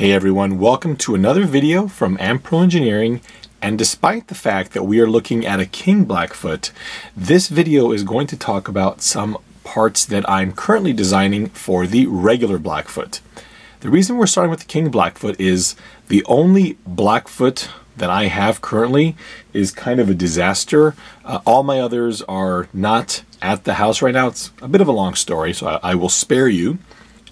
Hey everyone, welcome to another video from Pro Engineering, and despite the fact that we are looking at a King Blackfoot, this video is going to talk about some parts that I'm currently designing for the regular Blackfoot. The reason we're starting with the King Blackfoot is the only Blackfoot that I have currently is kind of a disaster. All my others are not at the house right now. It's a bit of a long story, so I will spare you.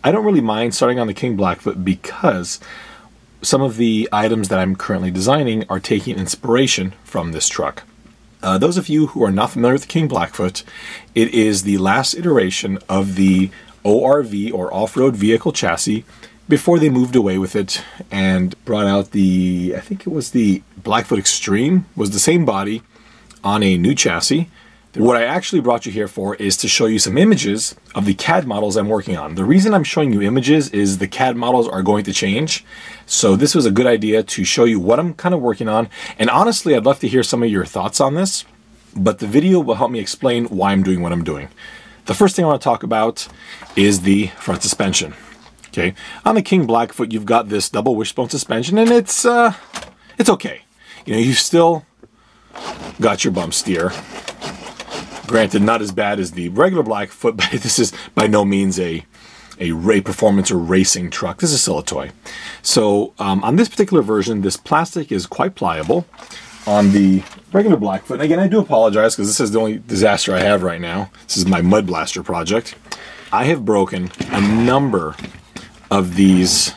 I don't really mind starting on the King Blackfoot because some of the items that I'm currently designing are taking inspiration from this truck. Those of you who are not familiar with the King Blackfoot, it is the last iteration of the ORV or off-road vehicle chassis before they moved away with it and brought out the, I think it was the Blackfoot Extreme, was the same body on a new chassis. What I actually brought you here for is to show you some images of the CAD models I'm working on. The reason I'm showing you images is the CAD models are going to change. So this was a good idea to show you what I'm kind of working on. And honestly, I'd love to hear some of your thoughts on this, but the video will help me explain why I'm doing what I'm doing. The first thing I want to talk about is the front suspension. Okay, on the King Blackfoot, you've got this double wishbone suspension, and it's okay. You know, you've still got your bump steer. Granted, not as bad as the regular Blackfoot, but this is by no means a performance or racing truck. This is still a toy. So on this particular version, this plastic is quite pliable. On the regular Blackfoot, and again, I do apologize because this is the only disaster I have right now. This is my Mud Blaster project. I have broken a number of these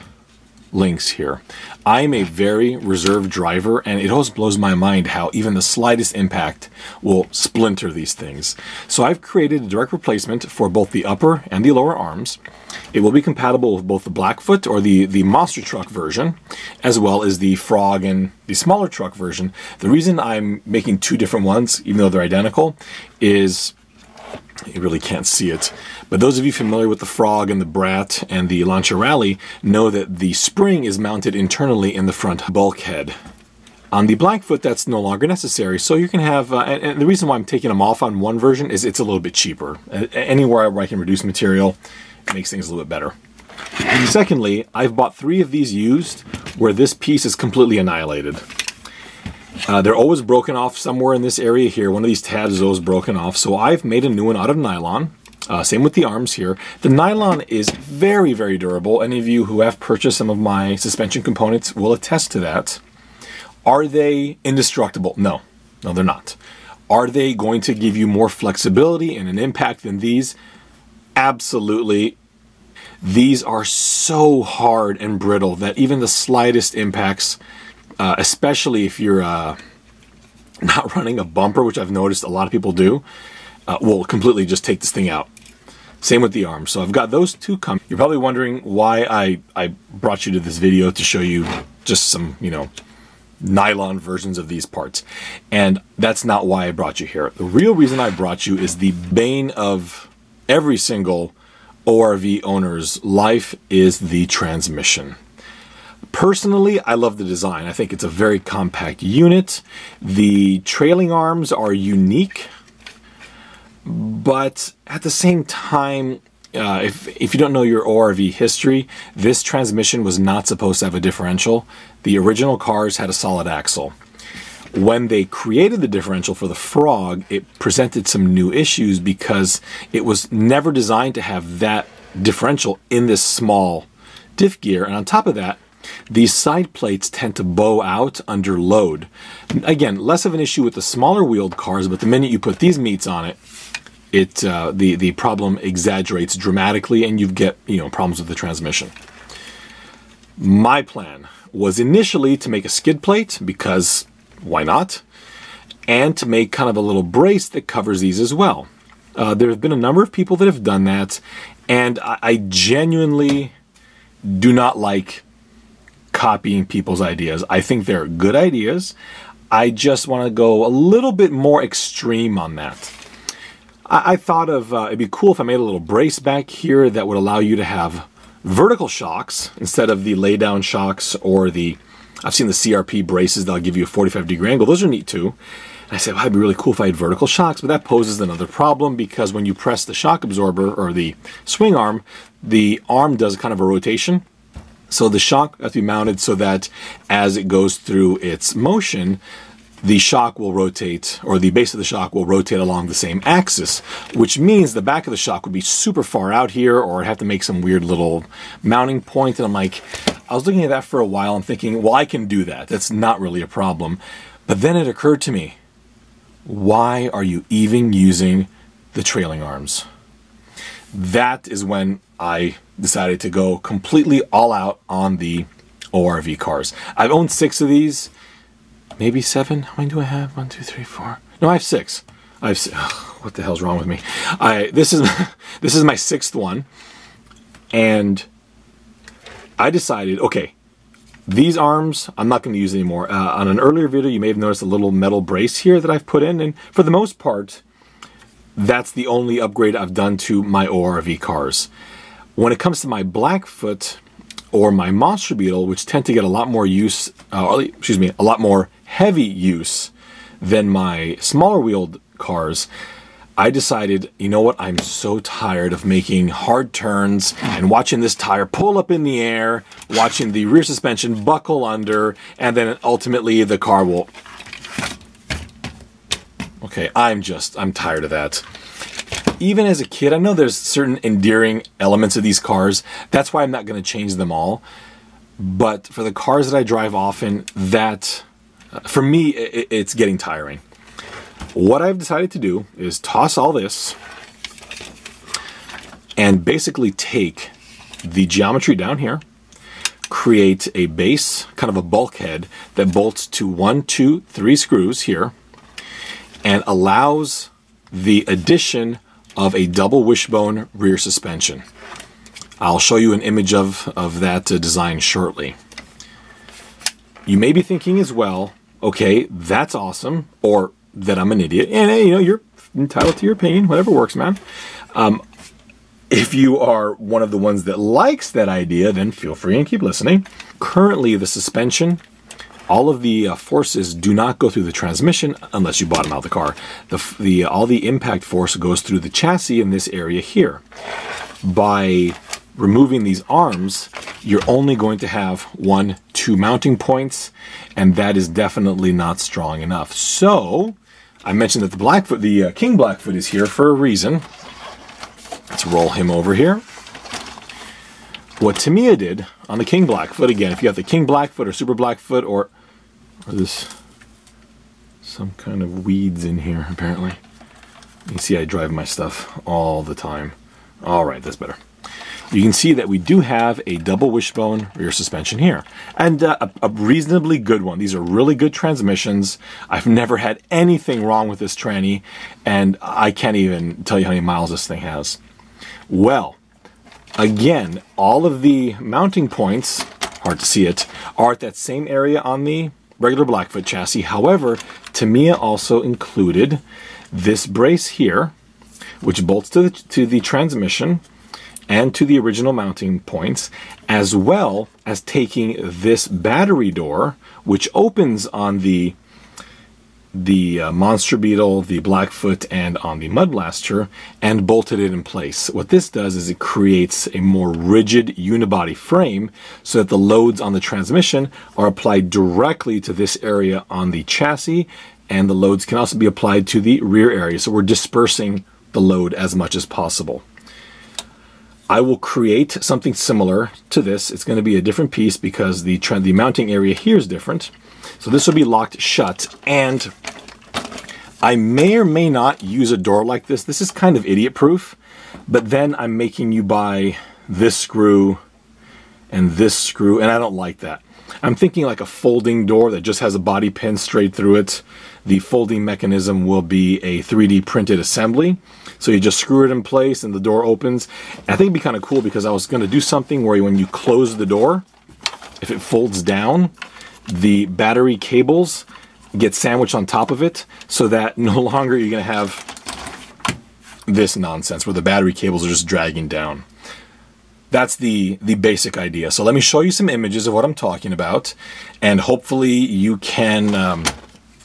links here. I am a very reserved driver, and it always blows my mind how even the slightest impact will splinter these things. So I've created a direct replacement for both the upper and the lower arms. It will be compatible with both the Blackfoot or the monster truck version, as well as the Frog and the smaller truck version. The reason I'm making two different ones, even though they're identical, is you really can't see it. But those of you familiar with the Frog and the Brat and the Lancia Rally know that the spring is mounted internally in the front bulkhead. On the Blackfoot, that's no longer necessary, so you can have, and the reason why I'm taking them off on one version is it's a little bit cheaper. Anywhere where I can reduce material, it makes things a little bit better. And secondly, I've bought 3 of these used where this piece is completely annihilated. They're always broken off somewhere in this area here. One of these tabs is always broken off, so I've made a new one out of nylon. Same with the arms here. The nylon is very, very durable. Any of you who have purchased some of my suspension components will attest to that. Are they indestructible? No. No, they're not. Are they going to give you more flexibility and an impact than these? Absolutely. These are so hard and brittle that even the slightest impacts, especially if you're not running a bumper, which I've noticed a lot of people do, will completely just take this thing out. Same with the arms. So I've got those two coming. You're probably wondering why I brought you to this video to show you just some, you know, nylon versions of these parts. And that's not why I brought you here. The real reason I brought you is the bane of every single ORV owner's life is the transmission. Personally, I love the design. I think it's a very compact unit. The trailing arms are unique, but at the same time, if you don't know your ORV history, this transmission was not supposed to have a differential. The original cars had a solid axle. When they created the differential for the Frog, it presented some new issues because it was never designed to have that differential in this small diff gear. And on top of that, these side plates tend to bow out under load. Again, less of an issue with the smaller wheeled cars, but the minute you put these meats on it, the problem exaggerates dramatically, and you get, you know, problems with the transmission. My plan was initially to make a skid plate, because why not? And to make kind of a little brace that covers these as well. There have been a number of people that have done that, and I genuinely do not like copying people's ideas. I think they're good ideas. I just want to go a little bit more extreme on that. I thought of, it'd be cool if I made a little brace back here that would allow you to have vertical shocks instead of the lay down shocks or the, I've seen the CRP braces that'll give you a 45-degree angle. Those are neat too. And I said, well, it'd be really cool if I had vertical shocks, but that poses another problem because when you press the shock absorber or the swing arm, the arm does kind of a rotation. So the shock has to be mounted so that as it goes through its motion, the shock will rotate, or the base of the shock will rotate along the same axis, which means the back of the shock would be super far out here, or I'd have to make some weird little mounting point. And I'm like, I was looking at that for a while and thinking, well, I can do that. That's not really a problem. But then it occurred to me, why are you even using the trailing arms? That is when I decided to go completely all out on the ORV cars. I've owned 6 of these. Maybe 7. How many do I have? 1, 2, 3, 4. No, I have 6. I have. What the hell's wrong with me? This is my 6th one, and I decided, okay, these arms I'm not going to use anymore. On an earlier video, you may have noticed a little metal brace here that I've put in, and for the most part, that's the only upgrade I've done to my ORV cars. When it comes to my Blackfoot or my Monster Beetle, which tend to get a lot more use, a lot more heavy use than my smaller wheeled cars, I decided, you know what, I'm so tired of making hard turns and watching this tire pull up in the air, watching the rear suspension buckle under, and then ultimately the car will... Okay, I'm tired of that. Even as a kid, I know there's certain endearing elements of these cars. That's why I'm not going to change them all. But for the cars that I drive often, for me, it's getting tiring. What I've decided to do is toss all this and basically take the geometry down here, create a base, kind of a bulkhead that bolts to 1, 2, 3 screws here, and allows the addition of a double wishbone rear suspension. I'll show you an image of that design shortly. You may be thinking as well, okay, that's awesome, or that I'm an idiot, and hey, you know, you're entitled to your opinion, whatever works, man. If you are one of the ones that likes that idea, then feel free and keep listening. Currently, the suspension, all of the forces do not go through the transmission unless you bottom out the car. All the impact force goes through the chassis in this area here. By removing these arms, you're only going to have 1, 2 mounting points, and that is definitely not strong enough. So, I mentioned that the King Blackfoot is here for a reason. Let's roll him over here. What Tamiya did on the King Blackfoot, again, if you have the King Blackfoot or Super Blackfoot or this, some kind of weeds in here, apparently. You see I drive my stuff all the time. All right, that's better. You can see that we do have a double wishbone rear suspension here, and a reasonably good one. These are really good transmissions. I've never had anything wrong with this tranny, and I can't even tell you how many miles this thing has. Well, again, all of the mounting points, hard to see it, are at that same area on the regular Blackfoot chassis. However, Tamiya also included this brace here, which bolts to the transmission and to the original mounting points, as well as taking this battery door, which opens on the Monster Beetle, the Blackfoot, and on the Mud Blaster, and bolted it in place. What this does is it creates a more rigid unibody frame so that the loads on the transmission are applied directly to this area on the chassis, and the loads can also be applied to the rear area, so we're dispersing the load as much as possible. I will create something similar to this. It's going to be a different piece because the mounting area here is different. So this will be locked shut, and I may or may not use a door like this. This is kind of idiot-proof, but then I'm making you buy this screw, and I don't like that. I'm thinking like a folding door that just has a body pin straight through it. The folding mechanism will be a 3D printed assembly. So you just screw it in place and the door opens. And I think it'd be kind of cool because I was going to do something where when you close the door, if it folds down, the battery cables get sandwiched on top of it so that no longer you're going to have this nonsense where the battery cables are just dragging down. That's the basic idea. So let me show you some images of what I'm talking about, and hopefully you can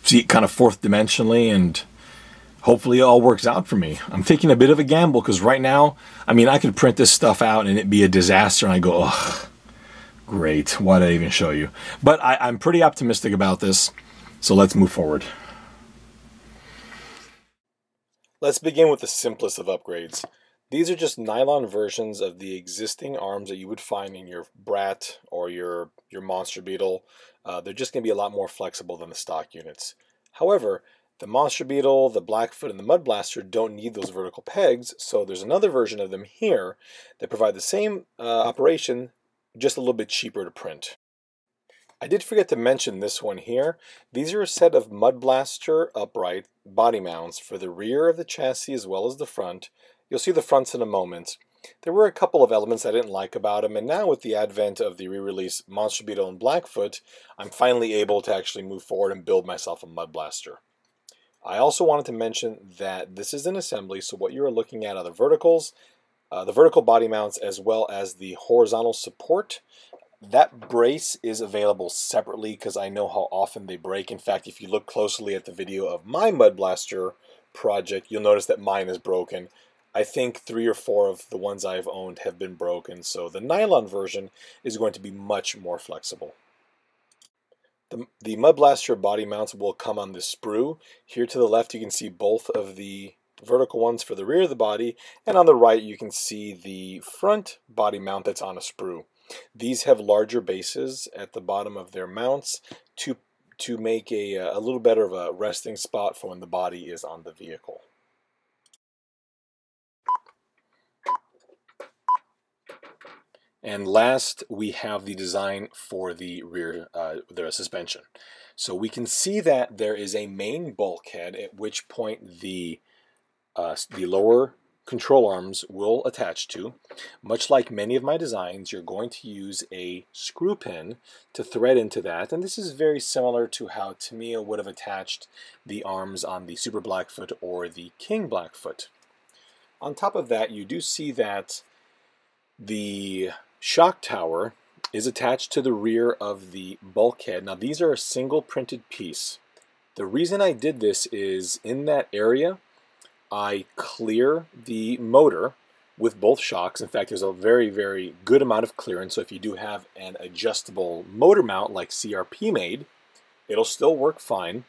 see it kind of fourth dimensionally, and hopefully it all works out for me. I'm taking a bit of a gamble because right now, I mean, I could print this stuff out and it'd be a disaster, and I go, ugh, Great. Why did I even show you? But I'm pretty optimistic about this, so let's move forward. Let's begin with the simplest of upgrades. These are just nylon versions of the existing arms that you would find in your Brat or your Monster Beetle. They're just going to be a lot more flexible than the stock units. However, the Monster Beetle, the Blackfoot, and the Mud Blaster don't need those vertical pegs, so there's another version of them here that provide the same operation, just a little bit cheaper to print. I did forget to mention this one here. These are a set of Mud Blaster upright body mounts for the rear of the chassis as well as the front. You'll see the fronts in a moment. There were a couple of elements I didn't like about them, and now with the advent of the re-release Monster Beetle and Blackfoot, I'm finally able to actually move forward and build myself a Mud Blaster. I also wanted to mention that this is an assembly, so what you're looking at are the verticals, the vertical body mounts, as well as the horizontal support. That brace is available separately because I know how often they break. In fact, if you look closely at the video of my Mud Blaster project, you'll notice that mine is broken. I think 3 or 4 of the ones I've owned have been broken, so the nylon version is going to be much more flexible. The Mud Blaster body mounts will come on the sprue. Here to the left you can see both of the vertical ones for the rear of the body, and on the right you can see the front body mount that's on a sprue. These have larger bases at the bottom of their mounts to make a little better of a resting spot for when the body is on the vehicle. And last, we have the design for the rear the suspension. So we can see that there is a main bulkhead, at which point the lower control arms will attach to. Much like many of my designs, you're going to use a screw pin to thread into that, and this is very similar to how Tamiya would have attached the arms on the Super Blackfoot or the King Blackfoot. On top of that, you do see that the shock tower is attached to the rear of the bulkhead. Now these are a single printed piece. The reason I did this is in that area I clear the motor with both shocks. In fact, there's a very, very good amount of clearance, so if you do have an adjustable motor mount like CRP made, it'll still work fine.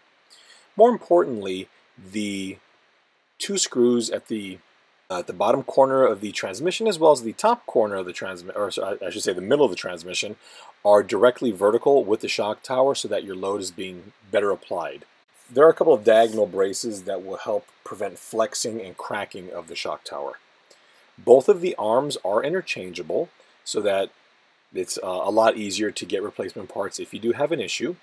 More importantly, the 2 screws at the bottom corner of the transmission as well as the top corner of the transmission, or I should say the middle of the transmission, are directly vertical with the shock tower so that your load is being better applied. There are a couple of diagonal braces that will help prevent flexing and cracking of the shock tower. Both of the arms are interchangeable so that it's a lot easier to get replacement parts if you do have an issue.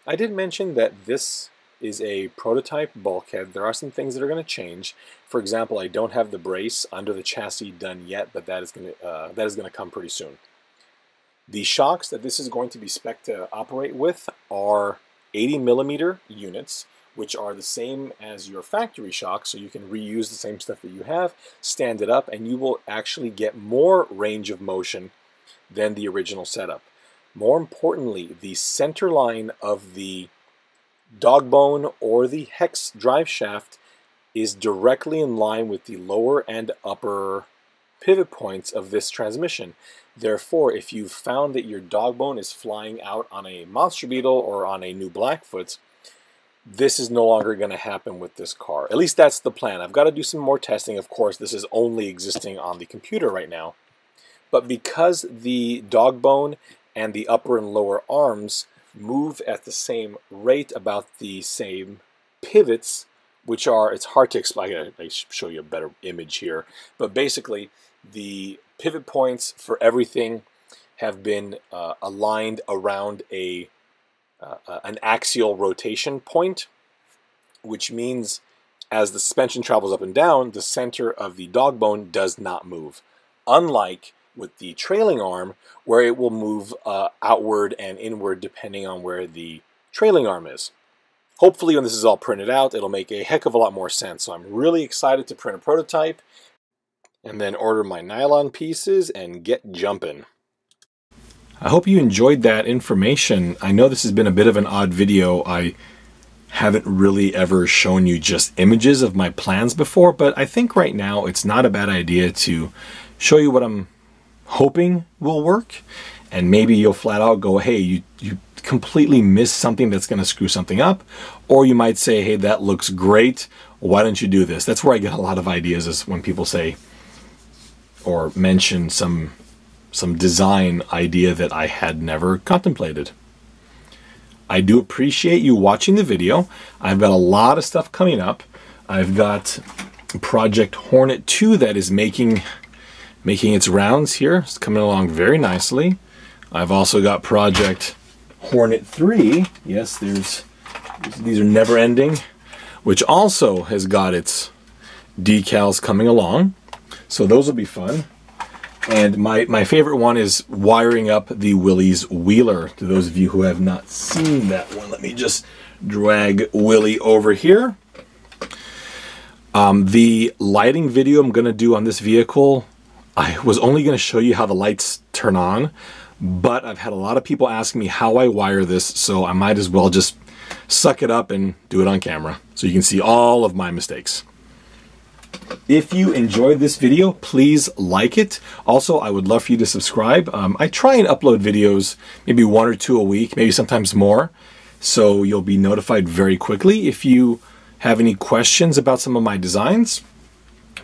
I did mention that this is a prototype bulkhead. There are some things that are going to change. For example, I don't have the brace under the chassis done yet, but that is going to come pretty soon. The shocks that this is going to be spec'd to operate with are 80mm units, which are the same as your factory shocks, so you can reuse the same stuff that you have, stand it up, and you will actually get more range of motion than the original setup. More importantly, the center line of the dog bone or the hex drive shaft is directly in line with the lower and upper pivot points of this transmission. Therefore, if you've found that your dog bone is flying out on a Monster Beetle or on a new Blackfoot, this is no longer going to happen with this car. At least that's the plan. I've got to do some more testing. Of course, this is only existing on the computer right now. But because the dog bone and the upper and lower arms move at the same rate, about the same pivots, which are, it's hard to explain. I show you a better image here. But basically, the pivot points for everything have been aligned around an axial rotation point, which means as the suspension travels up and down, the center of the dog bone does not move. Unlike with the trailing arm, where it will move outward and inward depending on where the trailing arm is. Hopefully when this is all printed out, it'll make a heck of a lot more sense. So I'm really excited to print a prototype and then order my nylon pieces and get jumping. I hope you enjoyed that information. I know this has been a bit of an odd video. I haven't really ever shown you just images of my plans before, but I think right now it's not a bad idea to show you what I'm hoping will work and maybe you'll flat out go, hey, you completely missed something that's going to screw something up, or you might say, hey, that looks great, why don't you do this? That's where I get a lot of ideas, is when people say or mention some design idea that I had never contemplated. I do appreciate you watching the video. I've got a lot of stuff coming up. I've got Project Hornet 2 that is making its rounds here. It's coming along very nicely. I've also got Project Hornet 3. Yes, these are never ending, which also has got its decals coming along. So those will be fun. And my favorite one is wiring up the Willys Wheeler. To those of you who have not seen that one, let me just drag Willy over here. The lighting video I'm going to do on this vehicle, I was only going to show you how the lights turn on, but I've had a lot of people ask me how I wire this, so I might as well just suck it up and do it on camera so you can see all of my mistakes. If you enjoyed this video, please like it. Also, I would love for you to subscribe. I try and upload videos maybe 1 or 2 a week, maybe sometimes more, so you'll be notified very quickly. If you have any questions about some of my designs,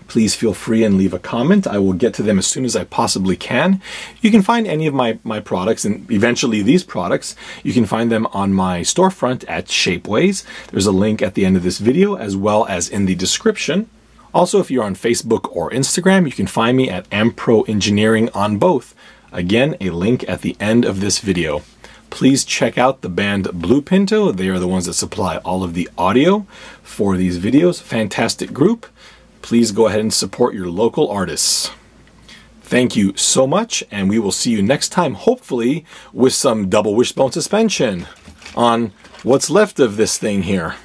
please feel free and leave a comment. I will get to them as soon as I possibly can. You can find any of my products, and eventually these products, you can find them on my storefront at Shapeways. There's a link at the end of this video as well as in the description. Also, if you're on Facebook or Instagram, you can find me at Ampro Engineering on both. Again, a link at the end of this video. Please check out the band Blue Pinto. They are the ones that supply all of the audio for these videos. Fantastic group. Please go ahead and support your local artists. Thank you so much, and we will see you next time, hopefully with some double wishbone suspension on what's left of this thing here.